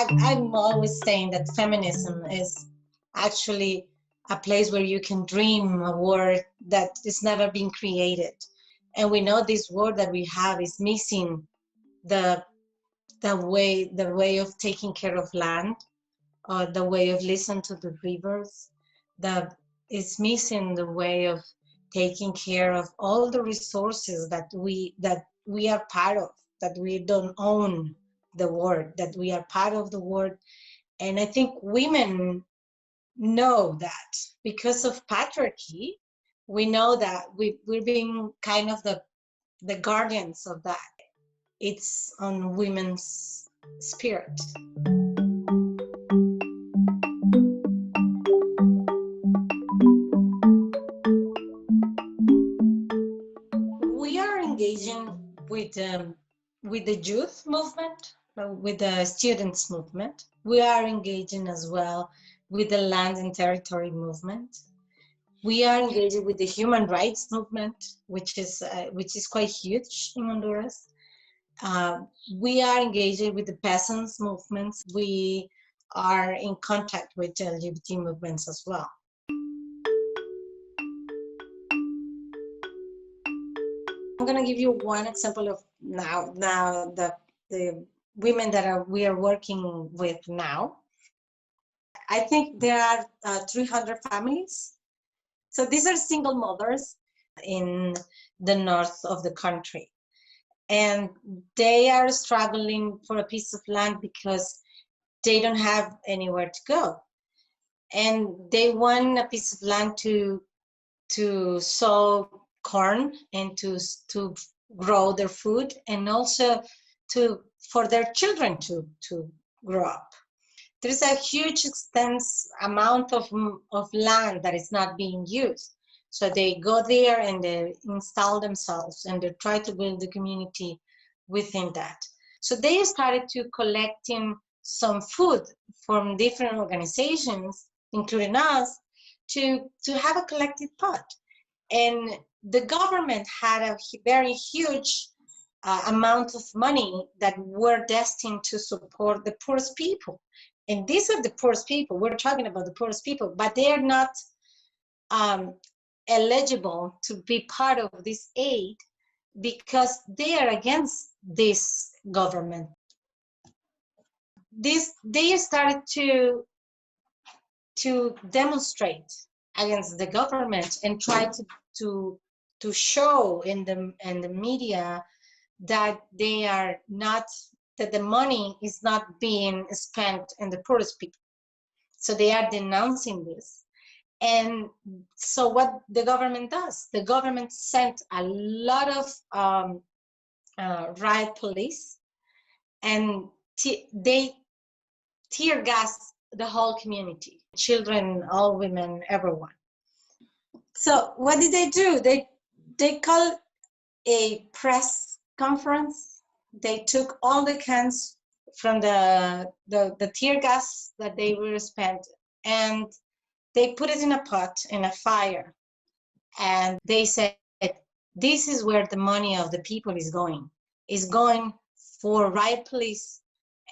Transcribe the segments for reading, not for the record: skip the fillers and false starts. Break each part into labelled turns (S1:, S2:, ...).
S1: I'm always saying that feminism is actually a place where you can dream a world that is never been created. And we know this world that we have is missing the the way of taking care of land, or the way of listening to the rivers. The is missing the way of taking care of all the resources that we are part of, that we don't own the world, that we are part of the world. And I think women know that because of patriarchy. We know that we're being kind of the guardians of that. It's on women's spirit. We are engaging with the youth movement, with the students movement. We are engaging as well with the land and territory movement. We are engaging with the human rights movement, which is quite huge in Honduras. We are engaging with the peasants movements. We are in contact with LGBT movements as well. I'm going to give you one example of now the women that we are working with now. I think there are 300 families. So these are single mothers in the north of the country. And they are struggling for a piece of land because they don't have anywhere to go. And they want a piece of land to sow corn and to grow their food, and also for their children to grow up. There's a huge amount of land that is not being used. So they go there and they install themselves and they try to build the community within that. So they started to collecting some food from different organizations, including us, to have a collective pot. And the government had a very huge amount of money that were destined to support the poorest people. And these are the poorest people. We're talking about the poorest people, but they are not eligible to be part of this aid because they are against this government. They started to demonstrate against the government and try to show in the media that they are not, that the money is not being spent in the poorest people. So they are denouncing this. And so what the government does, the government sent a lot of riot police, and they tear gas the whole community, children, all women, everyone. So what did they do? They called a press conference. They took all the cans from the tear gas that they were spent, and they put it in a pot, in a fire. And they said, this is where the money of the people is going. It's going for riot police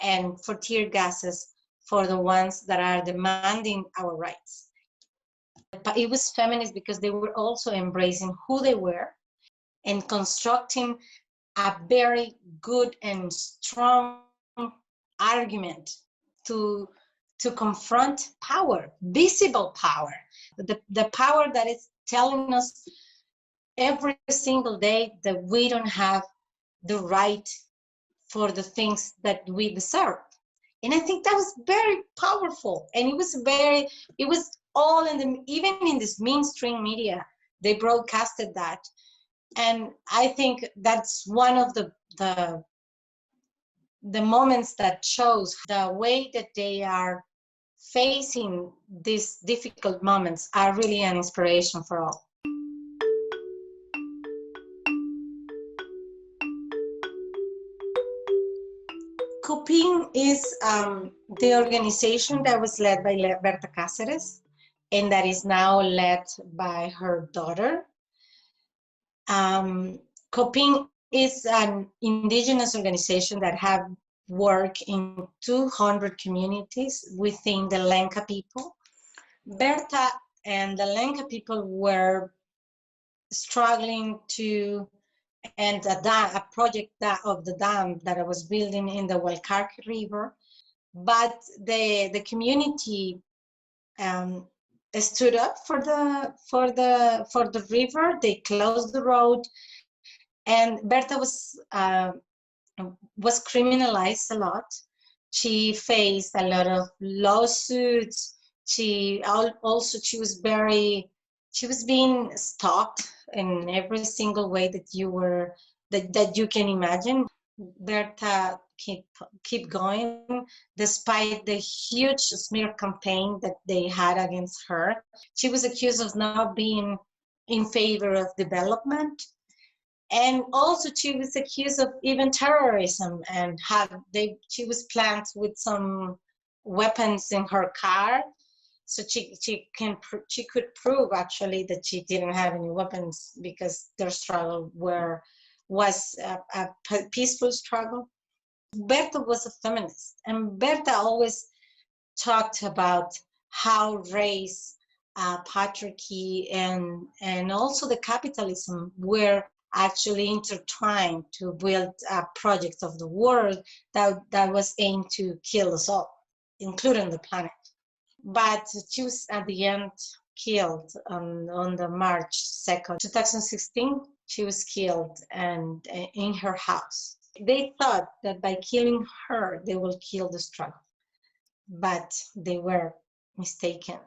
S1: and for tear gases for the ones that are demanding our rights. But it was feminist because they were also embracing who they were and constructing a very good and strong argument to confront power, visible power, the power that is telling us every single day that we don't have the right for the things that we deserve. And I think that was very powerful. And it was all even in this mainstream media, they broadcasted that. And I think that's one of the moments that shows the way that they are facing these difficult moments are really an inspiration for all. COPIN is the organization that was led by Berta Cáceres, and that is now led by her daughter. COPIN is an indigenous organization that have work in 200 communities within the Lenca people. Berta and the Lenca people were struggling to end a project of the dam that I was building in the Hualcarque River, but the community stood up for the river. They closed the road, and Berta was criminalized a lot. She faced a lot of lawsuits. She was being stalked in every single way that you can imagine. Berta keep going despite the huge smear campaign that they had against her. She was accused of not being in favor of development, and also she was accused of even terrorism, and she was planned with some weapons in her car, so she could prove actually that she didn't have any weapons because their struggle was a peaceful struggle. Berta was a feminist, and Berta always talked about how race, patriarchy, and also the capitalism were actually intertwined to build a project of the world that was aimed to kill us all, including the planet. But she was at the end killed on the March 2nd, 2016. She was killed and in her house. They thought that by killing her, they will kill the struggle, but they were mistaken.